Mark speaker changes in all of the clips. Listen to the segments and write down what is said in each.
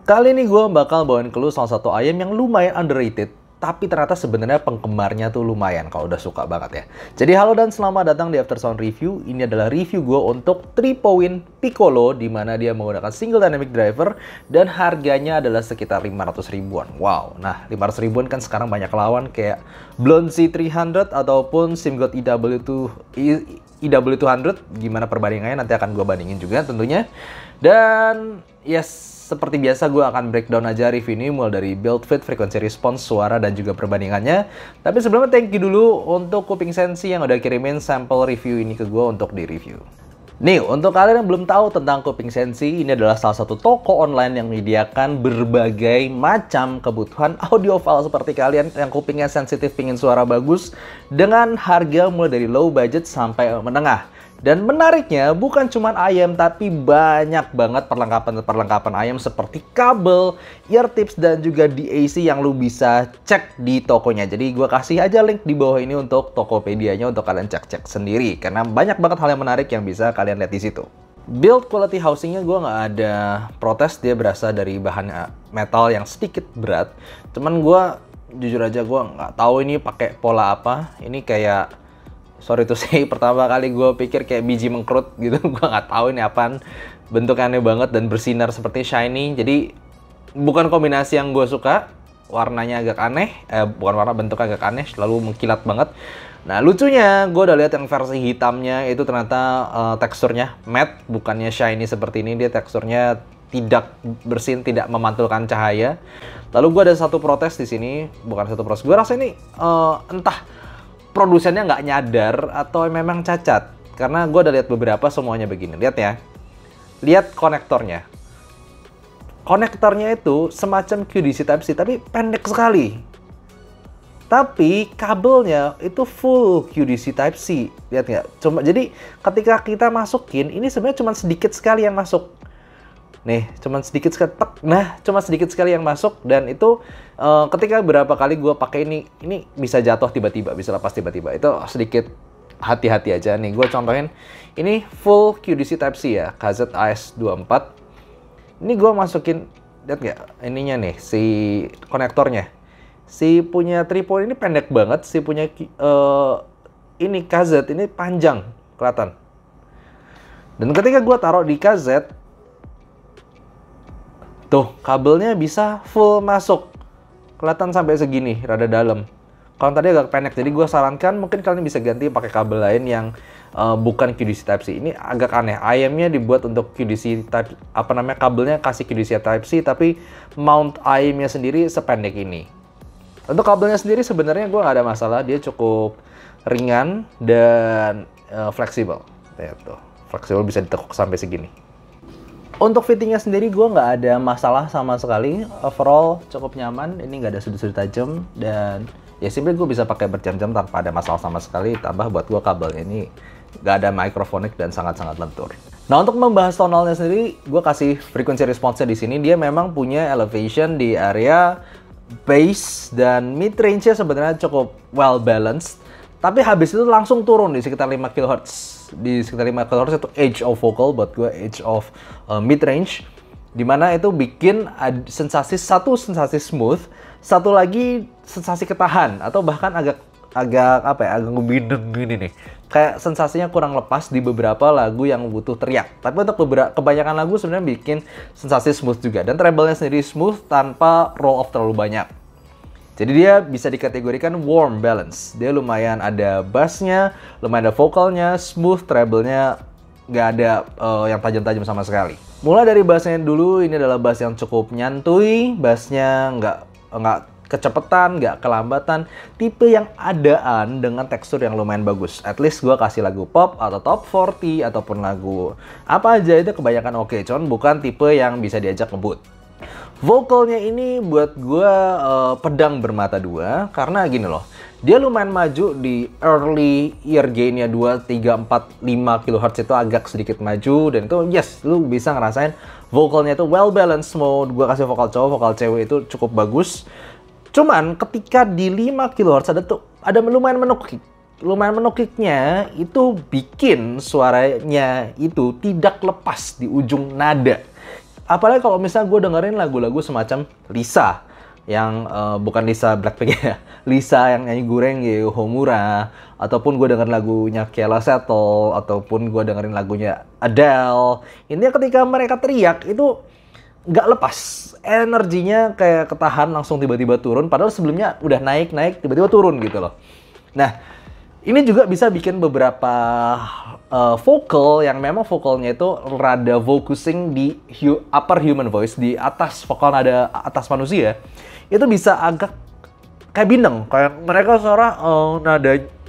Speaker 1: Kali ini gue bakal bawain ke lu salah satu ayam yang lumayan underrated, tapi ternyata sebenarnya penggemarnya tuh lumayan kalau udah suka banget ya. Jadi halo dan selamat datang di Aftersound Review. Ini adalah review gue untuk 3-point Piccolo, di mana dia menggunakan single dynamic driver dan harganya adalah sekitar 500 ribuan. Wow, nah 500 ribuan kan sekarang banyak lawan kayak Blonde C300 ataupun SimGod EW200. Gimana perbandingannya nanti akan gue bandingin juga tentunya. Dan yes, seperti biasa gue akan breakdown aja review ini mulai dari build fit, frequency response, suara, dan juga perbandingannya. Tapi sebelumnya thank you dulu untuk Kuping Sensi yang udah kirimin sampel review ini ke gue untuk di review. Nih, untuk kalian yang belum tahu tentang Kuping Sensi, ini adalah salah satu toko online yang menyediakan berbagai macam kebutuhan audiophile seperti kalian yang kupingnya sensitif, pingin suara bagus, dengan harga mulai dari low budget sampai menengah. Dan menariknya, bukan cuma ayam, tapi banyak banget perlengkapan ayam seperti kabel, ear tips, dan juga DAC yang lu bisa cek di tokonya. Jadi gue kasih aja link di bawah ini untuk Tokopedia-nya untuk kalian cek-cek sendiri. Karena banyak banget hal yang menarik yang bisa kalian lihat di situ. Build quality housingnya gue nggak ada protes, dia berasal dari bahan metal yang sedikit berat. Cuman gue jujur aja gue nggak tahu ini pakai pola apa. Ini kayak sorry to say, pertama kali gue pikir kayak biji mengkerut gitu. Gue nggak tahu ini apaan. Bentuknya aneh banget dan bersinar seperti shiny. Jadi bukan kombinasi yang gue suka. Warnanya agak aneh. Bukan warna, bentuknya agak aneh. Lalu mengkilat banget. Nah lucunya, gue udah lihat yang versi hitamnya itu ternyata teksturnya matte. Bukannya shiny seperti ini. Dia teksturnya tidak bersin, tidak memantulkan cahaya. Lalu gue ada satu protes di sini. Bukan satu protes. Gue rasa ini entah produsennya nggak nyadar atau memang cacat, karena gue udah lihat beberapa semuanya begini. Lihat ya, lihat konektornya itu semacam QDC Type-C tapi pendek sekali, tapi kabelnya itu full QDC Type-C. Lihat nggak? Cuma jadi ketika kita masukin ini sebenarnya cuma sedikit sekali yang masuk. Nih, cuman sedikit sekali, cuma sedikit sekali yang masuk, dan itu ketika berapa kali gue pakai ini bisa jatuh tiba-tiba, bisa lepas tiba-tiba. Itu sedikit hati-hati aja. Nih, gue contohin, ini full QDC Type-C ya, KZ-AS24. Ini gue masukin, lihat nggak? Ininya nih, si konektornya. Si punya 3-point ini pendek banget, si punya ini KZ ini panjang, kelihatan. Dan ketika gue taruh di KZ, tuh, kabelnya bisa full masuk. Kelihatan sampai segini, rada dalam. Kalau tadi agak pendek, jadi gue sarankan mungkin kalian bisa ganti pakai kabel lain yang bukan QDC Type-C. Ini agak aneh. Ayamnya dibuat untuk QDC Type, kabelnya kasih QDC Type-C, tapi mount ayamnya sendiri sependek ini. Untuk kabelnya sendiri sebenarnya gue nggak ada masalah. Dia cukup ringan dan fleksibel. Tuh, fleksibel, bisa ditekuk sampai segini. Untuk fittingnya sendiri gue nggak ada masalah sama sekali. Overall cukup nyaman. Ini nggak ada sudut-sudut tajam, dan ya simply gue bisa pakai berjam-jam tanpa ada masalah sama sekali. Tambah buat gue kabelnya ini nggak ada microphonic dan sangat-sangat lentur. Nah, untuk membahas tonalnya sendiri, gue kasih frequency response-nya di sini. Dia memang punya elevation di area bass, dan mid range-nya sebenarnya cukup well balanced. Tapi habis itu langsung turun di sekitar 5 kHz. Di sekitar 5 kHz itu edge of vocal, buat gue edge of mid range. Dimana itu bikin sensasi smooth, satu lagi sensasi ketahan, atau bahkan agak ngebindeng gini nih. Kayak sensasinya kurang lepas di beberapa lagu yang butuh teriak. Tapi untuk kebanyakan lagu sebenarnya bikin sensasi smooth juga. Dan treble-nya sendiri smooth tanpa roll off terlalu banyak. Jadi dia bisa dikategorikan warm balance. Dia lumayan ada bassnya, lumayan ada vokalnya, smooth, treble-nya nggak ada yang tajam-tajam sama sekali. Mulai dari bassnya dulu, ini adalah bass yang cukup nyantui, bassnya nggak kecepetan, nggak kelambatan, tipe yang adaan dengan tekstur yang lumayan bagus. At least gue kasih lagu pop atau top 40 ataupun lagu apa aja itu kebanyakan oke. Cuman bukan tipe yang bisa diajak ngebut. Vokalnya ini buat gue pedang bermata dua, karena gini loh, dia lumayan maju di early ear gain-nya 2, 3, 4, 5 kHz itu agak sedikit maju, dan itu yes, lu bisa ngerasain vokalnya itu well balanced mode. Gue kasih vokal cowok, vokal cewek itu cukup bagus. Cuman ketika di 5 kHz ada lumayan menukik. Lumayan menukiknya itu bikin suaranya itu tidak lepas di ujung nada. Apalagi kalau misalnya gue dengerin lagu-lagu semacam Lisa, yang bukan Lisa Blackpink ya, Lisa yang nyanyi Gureng Ye Homura, ataupun gue dengerin lagunya Keala Settle, ataupun gue dengerin lagunya Adele. Ini ketika mereka teriak itu nggak lepas, energinya kayak ketahan langsung tiba-tiba turun, padahal sebelumnya udah naik tiba-tiba turun gitu loh. Nah, ini juga bisa bikin beberapa vokal yang memang vokalnya itu rada focusing di upper human voice, di atas vokal nada atas manusia, itu bisa agak kayak bindeng, kayak mereka suara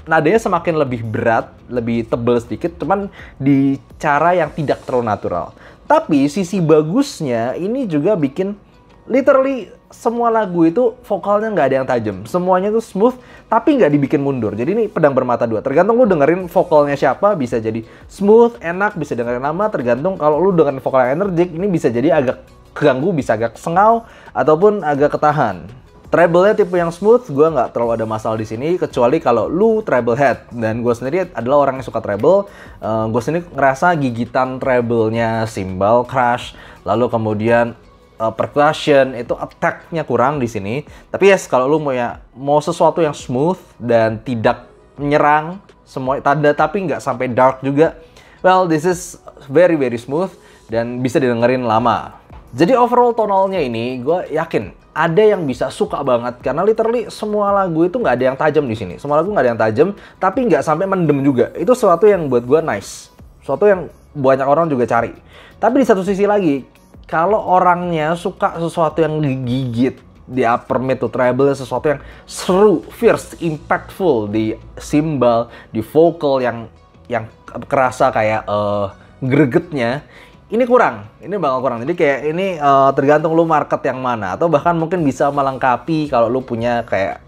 Speaker 1: nadanya semakin lebih berat, lebih tebal sedikit, cuman di cara yang tidak terlalu natural. Tapi sisi bagusnya ini juga bikin literally semua lagu itu vokalnya nggak ada yang tajam, semuanya tuh smooth tapi nggak dibikin mundur. Jadi ini pedang bermata dua, tergantung lu dengerin vokalnya siapa, bisa jadi smooth enak, bisa dengerin lama, tergantung kalau lu dengerin vokal yang energik ini bisa jadi agak keganggu, bisa agak sengau ataupun agak ketahan. Treble-nya tipe yang smooth, gue nggak terlalu ada masalah di sini, kecuali kalau lu treble head. Dan gue sendiri adalah orang yang suka treble. Gue sendiri ngerasa gigitan treble-nya cymbal crash, lalu kemudian percussion itu attack-nya kurang di sini. Tapi yes, kalau lu mau sesuatu yang smooth dan tidak menyerang semua tanda tapi nggak sampai dark juga, well, this is very smooth dan bisa didengerin lama. Jadi overall tonalnya ini gue yakin ada yang bisa suka banget karena literally semua lagu itu nggak ada yang tajam di sini. Semua lagu nggak ada yang tajam tapi nggak sampai mendem juga. Itu sesuatu yang buat gue nice, sesuatu yang banyak orang juga cari. Tapi di satu sisi lagi, kalau orangnya suka sesuatu yang digigit di upper mid to treble, sesuatu yang seru, fierce, impactful di cymbal, di vokal yang kerasa kayak gregetnya, ini kurang, ini bakal kurang. Jadi kayak ini tergantung lu market yang mana, atau bahkan mungkin bisa melengkapi kalau lu punya kayak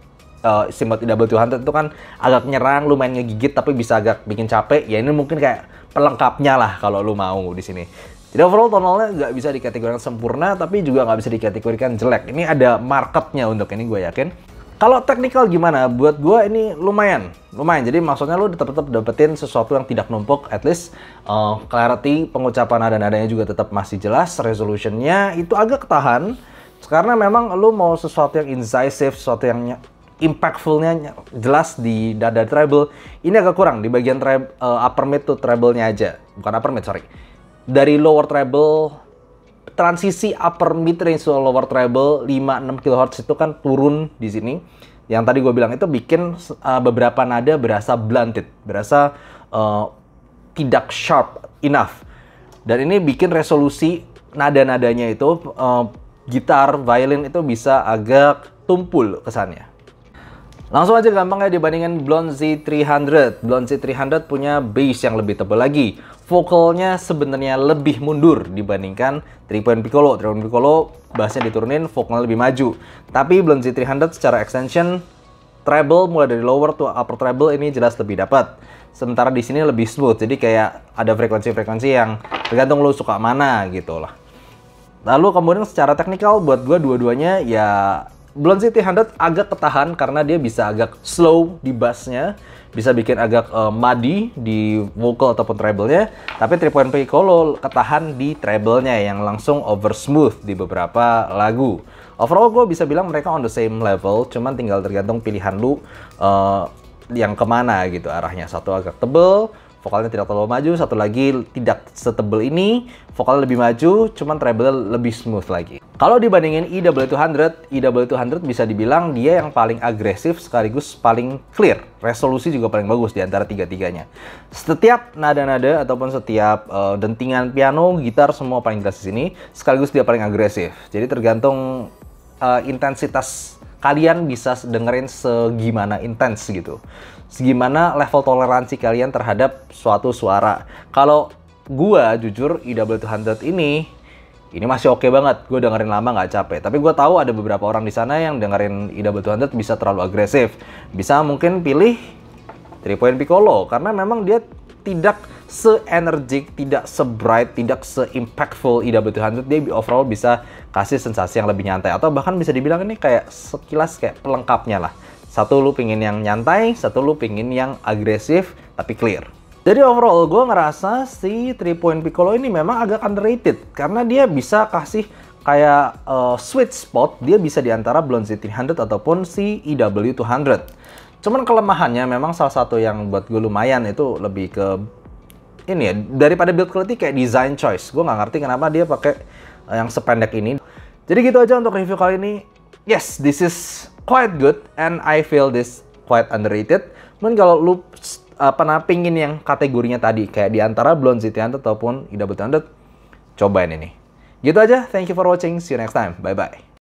Speaker 1: cymbal EW200 itu kan agak nyerang, lu main ngegigit tapi bisa agak bikin capek. Ya ini mungkin kayak pelengkapnya lah kalau lu mau di sini. Jadi overall tonalnya nggak bisa dikategorikan sempurna, tapi juga nggak bisa dikategorikan jelek. Ini ada marketnya untuk ini, gue yakin. Kalau technical gimana? Buat gue ini lumayan. Jadi maksudnya lu tetap dapetin sesuatu yang tidak numpuk, at least clarity, pengucapan nada-nadanya juga tetap masih jelas, resolutionnya itu agak ketahan. Karena memang lu mau sesuatu yang incisive, sesuatu yang impactfulnya jelas di nada treble, ini agak kurang di bagian upper mid to treble-nya aja. Bukan upper mid, sorry. Dari lower treble, transisi upper mid range to lower treble 5-6 kHz itu kan turun di sini. Yang tadi gue bilang itu bikin beberapa nada berasa blunted, berasa tidak sharp enough. Dan ini bikin resolusi nada-nadanya itu gitar, violin itu bisa agak tumpul kesannya. Langsung aja gampangnya dibandingin Blonde Z300. Blonde Z300 punya bass yang lebih tebal lagi. Vokalnya sebenarnya lebih mundur dibandingkan 3-point Piccolo. 3-point Piccolo bassnya diturunin, vokalnya lebih maju. Tapi Blonde Z300 secara extension, treble mulai dari lower to upper treble ini jelas lebih dapat. Sementara di sini lebih smooth, jadi kayak ada frekuensi-frekuensi yang tergantung lo suka mana gitu lah. Lalu kemudian secara teknikal buat gue dua-duanya ya Blonde Z300 agak ketahan karena dia bisa agak slow di bassnya, bisa bikin agak muddy di vocal ataupun treble-nya. Tapi 3-point Piccolo ketahan di treble-nya yang langsung over smooth di beberapa lagu. Overall gue bisa bilang mereka on the same level, cuman tinggal tergantung pilihan lu yang kemana gitu arahnya. Satu agak tebel, vokalnya tidak terlalu maju, satu lagi tidak setebel ini, vokalnya lebih maju, cuman treble lebih smooth lagi. Kalau dibandingin EW200 bisa dibilang dia yang paling agresif sekaligus paling clear. Resolusi juga paling bagus di antara tiga-tiganya. Setiap nada-nada ataupun setiap dentingan piano, gitar semua paling jelas di sini, sekaligus dia paling agresif. Jadi tergantung intensitas kalian bisa dengerin segimana intens gitu. Segimana level toleransi kalian terhadap suatu suara. Kalau gua jujur EW200 ini masih oke banget. Gue dengerin lama nggak capek. Tapi gue tahu ada beberapa orang di sana yang dengerin EW200 bisa terlalu agresif. Bisa mungkin pilih 3-point Piccolo karena memang dia tidak se-energik, tidak se-bright, tidak se-impactful EW200. Dia overall bisa kasih sensasi yang lebih nyantai, atau bahkan bisa dibilang ini kayak sekilas kayak pelengkapnya lah. Satu lu pingin yang nyantai, satu lu pingin yang agresif tapi clear. Jadi overall gue ngerasa si 3-point Piccolo ini memang agak underrated karena dia bisa kasih kayak sweet spot, dia bisa diantara Blonde Z300 ataupun si EW200. Cuman kelemahannya memang salah satu yang buat gue lumayan itu lebih ke ini ya, daripada build quality kayak design choice. Gue nggak ngerti kenapa dia pakai yang sependek ini. Jadi gitu aja untuk review kali ini. Yes, this is quite good and I feel this quite underrated. Mungkin kalau lu pingin yang kategorinya tadi kayak di antara Blonde Z300 ataupun EW200, cobain ini. Gitu aja, thank you for watching, see you next time, bye bye.